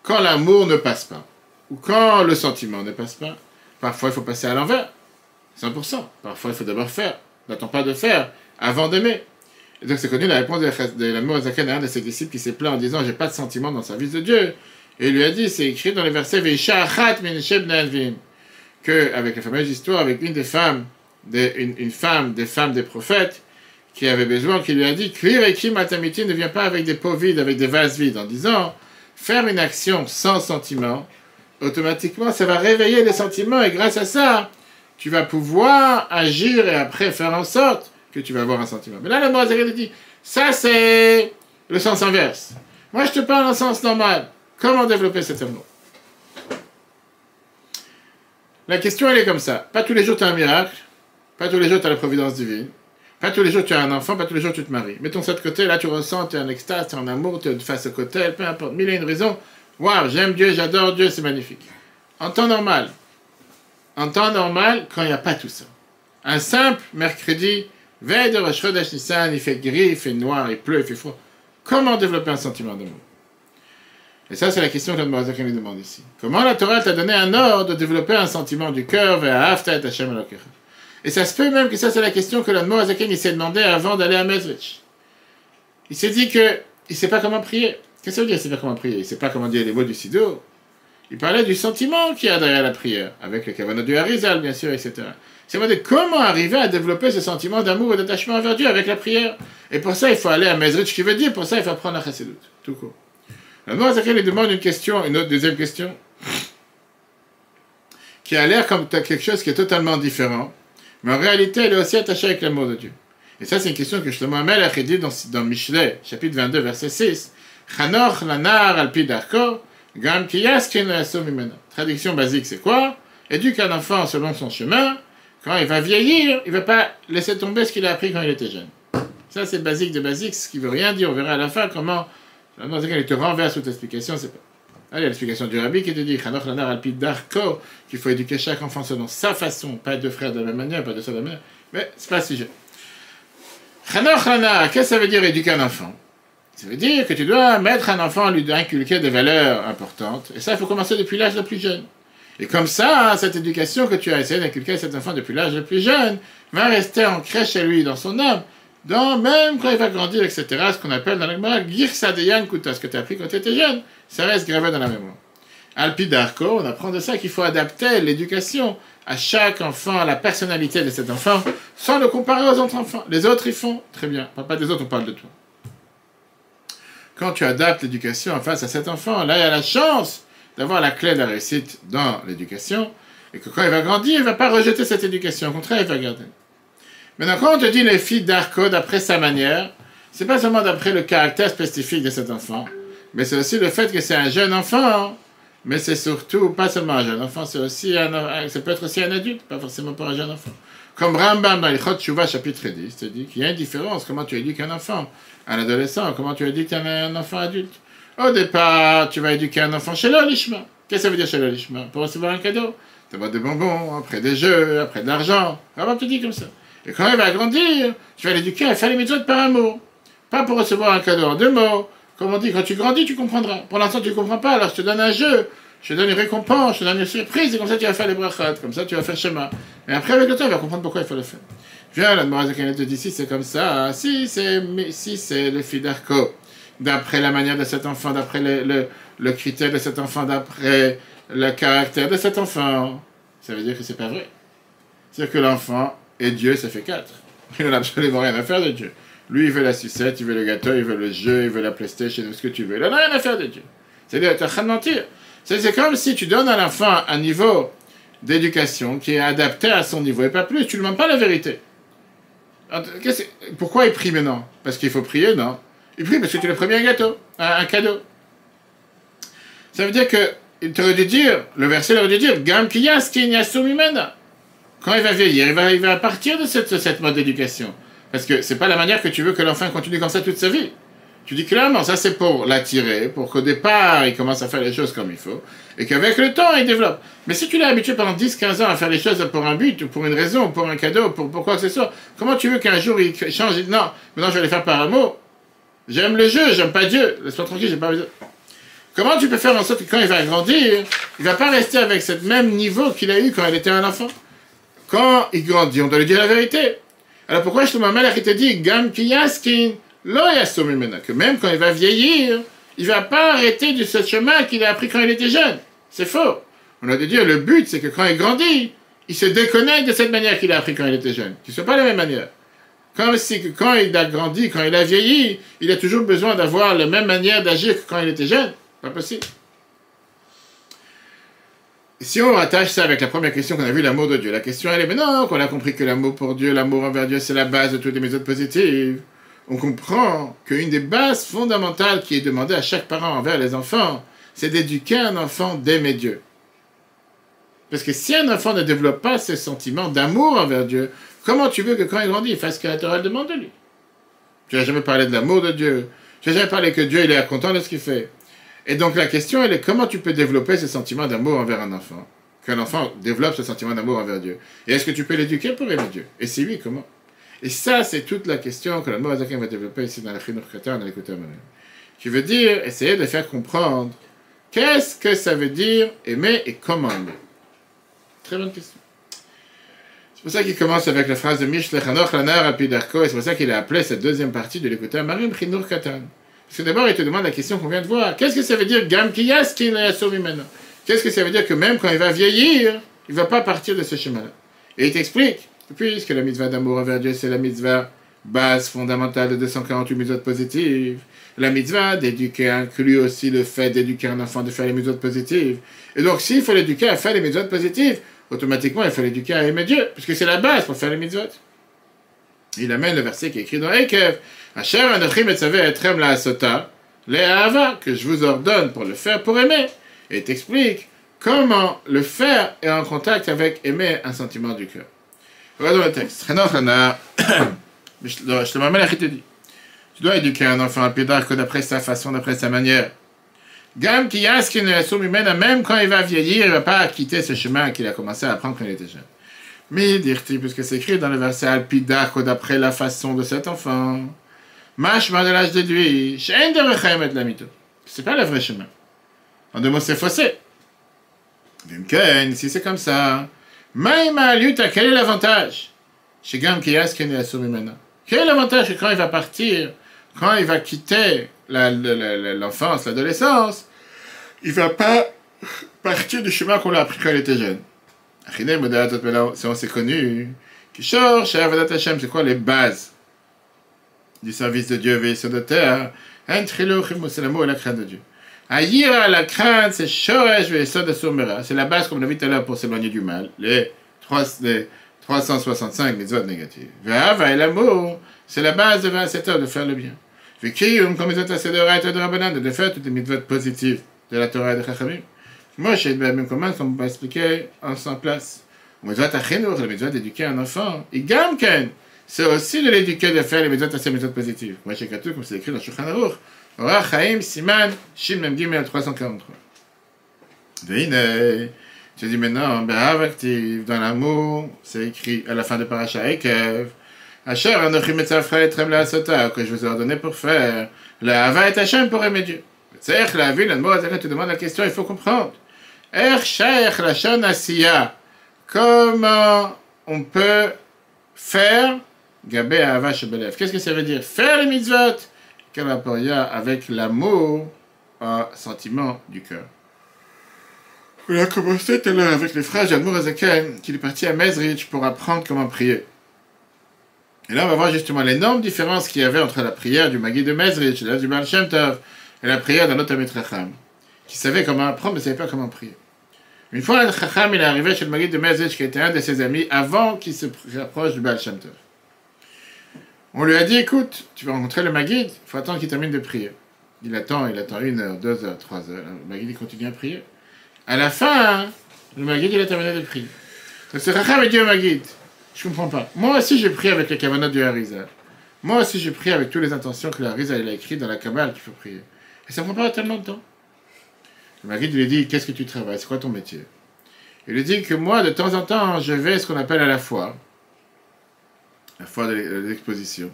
Quand l'amour ne passe pas, ou quand le sentiment ne passe pas, parfois il faut passer à l'envers, 100%. Parfois il faut d'abord faire. N'attends pas de faire avant d'aimer. Et donc c'est connu la réponse de l'Admour Azaken à un de ses disciples qui s'est plaint en disant j'ai pas de sentiment dans le service de Dieu. Et il lui a dit, c'est écrit dans les versets Veisha achat min shebnei Anvim, que avec la fameuse histoire avec une des femmes, une femme des femmes des prophètes qui avait besoin, qui lui a dit Kli reiki matamiti, ne vient pas avec des pots vides, avec des vases vides, en disant faire une action sans sentiment, automatiquement ça va réveiller les sentiments et grâce à ça tu vas pouvoir agir et après faire en sorte que tu vas avoir un sentiment. Mais là, le Moazakh dit, ça c'est le sens inverse. Moi, je te parle dans le sens normal. Comment développer cet amour? La question, elle est comme ça. Pas tous les jours tu as un miracle, pas tous les jours tu as la providence divine, pas tous les jours tu as un enfant, pas tous les jours tu te maries. Mettons ça de côté, là tu ressens, tu es en extase, tu es en amour, tu es face au côté, peu importe. Mille et une raisons. Waouh, j'aime Dieu, j'adore Dieu, c'est magnifique. En temps normal, quand il n'y a pas tout ça. Un simple mercredi, veille de Rosh Chodesh Nissan, il fait gris, il fait noir, il pleut, il fait froid. Comment développer un sentiment d'amour? Et ça, c'est la question que le Moazakh nous demande ici. Comment la Torah t'a donné un ordre de développer un sentiment du cœur vers Hafta et Hashem Elokecha? Et ça se peut même que ça, c'est la question que le Moazakh s'est demandé avant d'aller à Mezrich. Il s'est dit que il ne sait pas comment prier. Qu'est-ce que ça veut dire, il ne sait pas comment prier? Il ne sait pas comment dire les mots du Siddur. Il parlait du sentiment qu'il y a derrière la prière, avec le kavanot du Harizal, bien sûr, etc. C'est dire comment arriver à développer ce sentiment d'amour et d'attachement envers Dieu avec la prière. Et pour ça, il faut aller à Mezrich, qui veut dire, pour ça, il faut apprendre la Chassidut, tout court. Le Moazakh lui demande une question, une autre deuxième question, qui a l'air comme quelque chose qui est totalement différent, mais en réalité, elle est aussi attachée avec l'amour de Dieu. Et ça, c'est une question que Shlomo HaMelech a dit dans Mishlei, chapitre 22, verset 6. Chanoch lanar al pi darko, gam ki yaskin laso mimena. Traduction basique, c'est quoi? Éduque un enfant selon son chemin. Quand il va vieillir, il ne va pas laisser tomber ce qu'il a appris quand il était jeune. Ça, c'est basique de basique, ce qui ne veut rien dire. On verra à la fin comment. Il te renverse toute explication, c'est pas. Allez, l'explication du rabbi qui te dit Chanoch lanar al pi darko, qu'il faut éduquer chaque enfant selon sa façon, pas deux frères de la même manière, pas de ça de la même manière. Mais c'est pas le sujet. Chanoch lanar, qu'est-ce que ça veut dire éduquer un enfant? Ça veut dire que tu dois mettre un enfant, lui inculquer des valeurs importantes. Et ça, il faut commencer depuis l'âge le plus jeune. Et comme ça, cette éducation que tu as essayé d'inculquer à cet enfant depuis l'âge le plus jeune va rester ancrée chez lui, dans son âme, Donc, même quand il va grandir, etc., ce qu'on appelle dans la Gemara, Girsa de Yankuta, ce que tu as appris quand tu étais jeune, ça reste gravé dans la mémoire. Alpi d'Arco, on apprend de ça qu'il faut adapter l'éducation à chaque enfant, à la personnalité de cet enfant, sans le comparer aux autres enfants. Les autres, ils font très bien. Pas des autres, on parle de toi. Quand tu adaptes l'éducation en face à cet enfant, là, il y a la chance d'avoir la clé de la réussite dans l'éducation, et que quand il va grandir, il ne va pas rejeter cette éducation. Au contraire, il va garder. Maintenant, quand on te dit les filles d'Arco d'après sa manière, c'est pas seulement d'après le caractère spécifique de cet enfant, mais c'est aussi le fait que c'est un jeune enfant. Mais c'est surtout, pas seulement un jeune enfant, c'est aussi ça peut être aussi un adulte, pas forcément pas un jeune enfant. Comme Rambam dans l'Ichot Teshuvah, chapitre 10, te dit qu'il y a une différence, comment tu éduques un enfant, un adolescent, comment tu éduques un enfant adulte. Au départ, tu vas éduquer un enfant chez l'Olishma. Qu'est-ce que ça veut dire chez l'Olishma? Pour recevoir un cadeau. Tu vas des bonbons, après des jeux, après de l'argent. Rambam te dit comme ça. Et quand il va grandir, tu vas l'éduquer à faire les mitzvot par amour. Pas pour recevoir un cadeau en 2 mots. Comme on dit, quand tu grandis, tu comprendras. Pour l'instant, tu ne comprends pas, alors je te donne un jeu, je te donne une récompense, je te donne une surprise, et comme ça, tu vas faire les brachot, comme ça, tu vas faire schéma. Et après, avec le temps, tu vas comprendre pourquoi il faut le faire. Viens, la Gemara Zakenet te dit, si c'est comme ça, si c'est le fils d'Arco, d'après la manière de cet enfant, d'après le critère de cet enfant, d'après le caractère de cet enfant, ça veut dire que c'est pas vrai. C'est-à-dire que l'enfant et Dieu, ça fait 4. Il n'a absolument rien à faire de Dieu. Lui, il veut la sucette, il veut le gâteau, il veut le jeu, il veut la PlayStation, ce que tu veux. Il n'a rien à faire de Dieu. C'est-à-dire, tu es en train de mentir. C'est comme si tu donnes à l'enfant un niveau d'éducation qui est adapté à son niveau et pas plus. Tu ne lui demandes pas la vérité. Pourquoi il prie maintenant? Parce qu'il faut prier? Non. Il prie parce que tu lui as promis un gâteau, un cadeau. Ça veut dire que, il t'aurait dû dire, le verset aurait dû dire, Gam kiyas ki mimena. Quand il va vieillir, il va partir de cette mode d'éducation. Parce que c'est pas la manière que tu veux que l'enfant continue comme ça toute sa vie. Tu dis clairement, ça c'est pour l'attirer, pour qu'au départ, il commence à faire les choses comme il faut, et qu'avec le temps, il développe. Mais si tu l'as habitué pendant 10-15 ans à faire les choses pour un but, ou pour une raison, ou pour un cadeau, pour quoi que ce soit, comment tu veux qu'un jour il change? Non, maintenant je vais les faire par amour. J'aime le jeu, j'aime pas Dieu. Laisse-moi tranquille, j'ai pas besoin. Comment tu peux faire en sorte que quand il va grandir, il va pas rester avec ce même niveau qu'il a eu quand il était un enfant? Quand il grandit, on doit lui dire la vérité. Alors pourquoi je te m'amène qui te dit Gam kiyaskin lo yasomi mena, que même quand il va vieillir, il va pas arrêter de ce chemin qu'il a appris quand il était jeune. C'est faux. On a dû dire le but c'est que quand il grandit, il se déconnecte de cette manière qu'il a appris quand il était jeune. Qui ne soit pas la même manière. Comme si que quand il a grandi, quand il a vieilli, il a toujours besoin d'avoir la même manière d'agir que quand il était jeune. Pas possible. Si on rattache ça avec la première question qu'on a vue, l'amour de Dieu, la question elle est, mais non, qu'on a compris que l'amour pour Dieu, l'amour envers Dieu, c'est la base de toutes les méthodes positives. On comprend qu'une des bases fondamentales qui est demandée à chaque parent envers les enfants, c'est d'éduquer un enfant d'aimer Dieu. Parce que si un enfant ne développe pas ce sentiment d'amour envers Dieu, comment tu veux que quand il grandit, il fasse ce que la Torah demande de lui? Tu n'as jamais parlé de l'amour de Dieu. Tu n'as jamais parlé que Dieu il est content de ce qu'il fait. Et donc la question, elle est comment tu peux développer ce sentiment d'amour envers un enfant? Qu'un enfant développe ce sentiment d'amour envers Dieu. Et est-ce que tu peux l'éduquer pour aimer Dieu? Et si oui, comment? Et ça, c'est toute la question que la Mourazakin va développer ici dans la Chinuch Katan, dans l'écoute à qui veut dire, essayer de faire comprendre qu'est-ce que ça veut dire aimer et comment aimer. Très bonne question. C'est pour ça qu'il commence avec la phrase de Mishlech Hanoch Lanar Alpidarko, et c'est pour ça qu'il a appelé cette deuxième partie de l'écoute à Marim Chinuch Katan. Parce que d'abord, il te demande la question qu'on vient de voir. Qu'est-ce que ça veut dire Gam Kiyas qui ne yasomi maintenant? Qu'est-ce que ça veut dire que même quand il va vieillir, il ne va pas partir de ce chemin-là? Et il t'explique, puisque la mitzvah d'amour envers Dieu, c'est la mitzvah base fondamentale de 248 mitzvot positives. La mitzvah d'éduquer inclut aussi le fait d'éduquer un enfant de faire les mitzvot positives. Et donc, s'il faut l'éduquer à faire les mitzvot positives, automatiquement, il faut l'éduquer à aimer Dieu, puisque c'est la base pour faire les mitzvot. Il amène le verset qui est écrit dans Ekev. Asher anachim etzavé etrem la asota, le ahava, que je vous ordonne pour le faire, pour aimer. Et il t'explique comment le faire est en contact avec aimer un sentiment du cœur. Regardons le texte. Je te m'amène à te dit. Tu dois éduquer un enfant à pédar que d'après sa façon, d'après sa manière. Gam ki yaskin même quand il va vieillir, il ne va pas quitter ce chemin qu'il a commencé à apprendre quand il était jeune. Mais dire-t-il, puisque c'est écrit dans le verset Alpidar, d'après la façon de cet enfant, Mashma de l'âge déduit, Shein de Rechaim et Lamito. C'est pas le vrai chemin. En 2 mots, c'est faussé. Vimken, si c'est comme ça, Maïma Aluta, quel est l'avantage? Chez Gam Kiyas Ken et Asumi maintenant. Quel est l'avantage que quand il va partir, quand il va quitter l'enfance, l'adolescence, il ne va pas partir du chemin qu'on l'a appris quand il était jeune. Si on s'est connu, Kishor, Shavadat Hashem, c'est quoi les bases du service de Dieu, veillé sur la terre? C'est l'amour et la crainte de Dieu. Aïra, la crainte, c'est Shoresh, c'est la base, comme on l'a vu tout à l'heure, pour s'éloigner du mal. Les 365 mitzvot négatives. Ve'ava et l'amour, c'est la base de 27 heures de faire le bien. Ve'kiyum, comme mitzvot asedora et de Rabbanan, de faire toutes les mitzvot positives de la Torah et de Chachamim. Moi, je sais même comment, comme on va expliquer en 100 places. Mitzvot achinour, le mitzvot d'éduquer un enfant. Et gamken, c'est aussi de l'éduquer, de faire les mitzvot à ces mitzvot positives. Moi, je sais comme c'est écrit dans Shulchan Aruch. Ora Chaim Siman Shin Mem Gimel 343. Veine, je dis maintenant, Be'av active, dans l'amour, c'est écrit à la fin de Parasha Ekev. Asher Anochi Metzavcha Etrem La'asota, que je vous ai ordonné pour faire. La Hava et Hashem pour aimer Dieu. C'est la ville, le mot Azeret te demande la question, il faut comprendre. Er Shaykh Lashon Asiya, comment on peut faire Gabé Ahava Shebelev? Qu'est-ce que ça veut dire? Faire les mitzvot. Quel rapport il y a avec l'amour, un sentiment du cœur? On a commencé tout à l'heure avec les frères d'Admour Azaken, qui est parti à Mezrich pour apprendre comment prier. Et là, on va voir justement l'énorme différence qu'il y avait entre la prière du Maguid de Mezrich, la du Baal Shem Tov, et la prière d'un autre Talmid Chacham, qui savait comment apprendre, mais ne savait pas comment prier. Une fois, le Chacham, il est arrivé chez le Maguid de Mezrich, qui était un de ses amis, avant qu'il se rapproche du Baal Shem Tov. On lui a dit, écoute, tu vas rencontrer le Maguid, il faut attendre qu'il termine de prier. Il attend 1 heure, 2 heures, 3 heures. Le Maguid, il continue à prier. À la fin, le Maguid, il a terminé de prier. Donc, ce Chacham a dit au Maguid, je ne comprends pas. Moi aussi, j'ai prié avec les kavanot du Harizal. Moi aussi, j'ai prié avec toutes les intentions que le Harizal a écrites dans la Kabbale qu'il faut prier. Et ça ne prend pas tellement de temps. Le Maguid lui dit, qu'est-ce que tu travailles? C'est quoi ton métier? Il lui dit que moi, de temps en temps, je vais à ce qu'on appelle à la foire de l'exposition,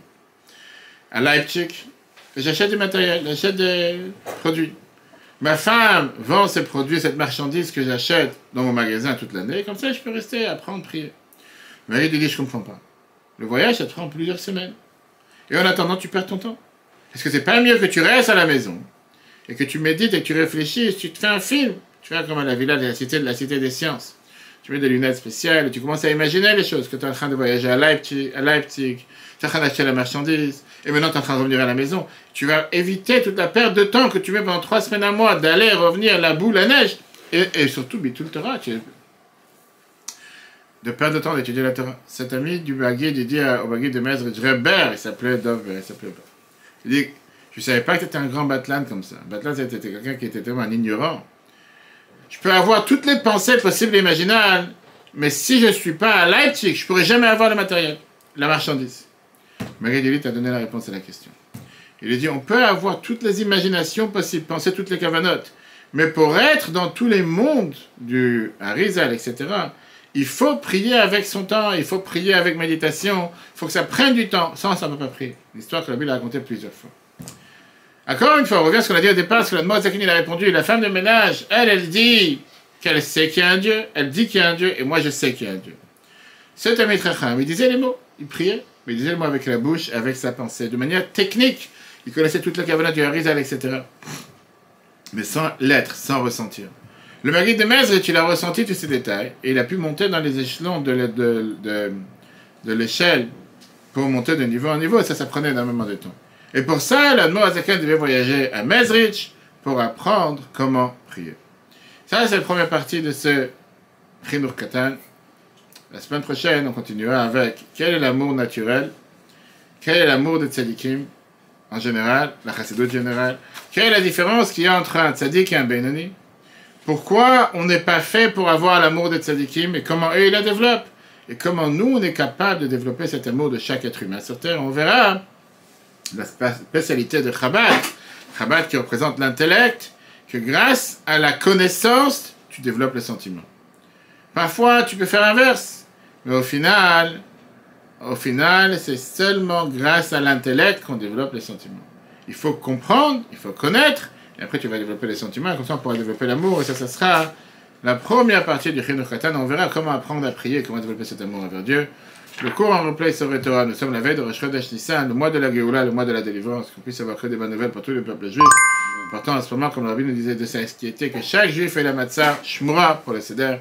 à Leipzig, et j'achète du matériel, j'achète des produits. Ma femme vend ces produits, cette marchandise que j'achète dans mon magasin toute l'année, comme ça je peux rester, apprendre, prier. Le Maguid lui dit, je ne comprends pas. Le voyage, ça te prend plusieurs semaines. Et en attendant, tu perds ton temps. Est-ce que c'est pas mieux que tu restes à la maison et que tu médites et que tu réfléchis, tu te fais un film, tu vois comme à la villa de la cité des sciences. Tu mets des lunettes spéciales et tu commences à imaginer les choses, que tu es en train de voyager à Leipzig, tu es en train d'acheter la marchandise, et maintenant tu es en train de revenir à la maison. Tu vas éviter toute la perte de temps que tu mets pendant 3 semaines, 1 mois, d'aller, revenir, la boue, la neige, et surtout, Bitul Torah, de perdre de temps d'étudier la Torah. Cet ami du Maguid, il dit au Maguid de Mezrich, Reber, il s'appelait Dov, il s'appelait pas. Il dit, je ne savais pas que tu étais un grand Batlan comme ça. Batlan, c'était quelqu'un qui était tellement un ignorant. Je peux avoir toutes les pensées possibles et imaginables, mais si je ne suis pas à Leipzig, je ne pourrai jamais avoir le matériel, la marchandise. Maguid t'a donné la réponse à la question. Il lui dit, on peut avoir toutes les imaginations possibles, penser toutes les kavanotes, mais pour être dans tous les mondes du Harizal, etc., il faut prier avec son temps, il faut prier avec méditation, il faut que ça prenne du temps. Sans ça ne peut pas prier. L'histoire que la Bible a racontée plusieurs fois. Encore une fois, on revient à ce qu'on a dit au départ, parce que la Moazakin, il a répondu, la femme de ménage, elle dit qu'elle sait qu'il y a un Dieu, elle dit qu'il y a un Dieu, et moi je sais qu'il y a un Dieu. Cet Talmid Chacham, il disait les mots, il priait, mais il disait les mots avec la bouche, avec sa pensée, de manière technique. Il connaissait toute la kavanah du Harizal, etc. Mais sans l'être, sans ressentir. Le Maguid de Mezrich, il a ressenti tous ces détails, et il a pu monter dans les échelons de l'échelle pour monter de niveau en niveau, et ça prenait énormément de temps. Et pour ça, l'Admour Azaken devait voyager à Mezrich pour apprendre comment prier. Ça, c'est la première partie de ce Chinuch Katan. La semaine prochaine, on continuera avec quel est l'amour naturel, quel est l'amour des tzadikim en général, la chassidut générale, quelle est la différence qu'il y a entre un tzadik et un benoni, pourquoi on n'est pas fait pour avoir l'amour des tzadikim et comment eux ils la développent, et comment nous on est capable de développer cet amour de chaque être humain sur Terre. On verra la spécialité de Chabad, Chabad qui représente l'intellect, que grâce à la connaissance, tu développes le sentiment. Parfois, tu peux faire l'inverse, mais au final, c'est seulement grâce à l'intellect qu'on développe les sentiments. Il faut comprendre, il faut connaître, et après tu vas développer les sentiments, et comme ça on pourra développer l'amour, et ça sera la première partie du Chinuch Katan. On verra comment apprendre à prier, comment développer cet amour envers Dieu. Le cours en replay sur Torah, nous sommes la veille de Rosh Chodesh Nissan, le mois de la Géoula, le mois de la délivrance, qu'on puisse avoir que des bonnes nouvelles pour tous les peuples juifs. Pourtant, en ce moment, comme le Rabbi nous disait, de s'inquiéter que chaque juif ait la matzah shmura pour le Seder.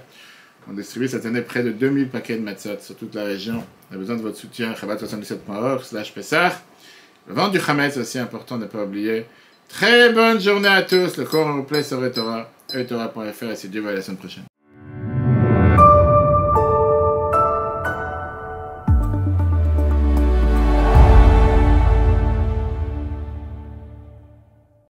On distribue cette année près de 2000 paquets de matzot sur toute la région. On a besoin de votre soutien, chabad77.org/Pessah. Le vent du Hametz aussi important, ne pas oublier. Très bonne journée à tous. Le cours en replay sur Torah, etorah.fr et si Dieu va la semaine prochaine.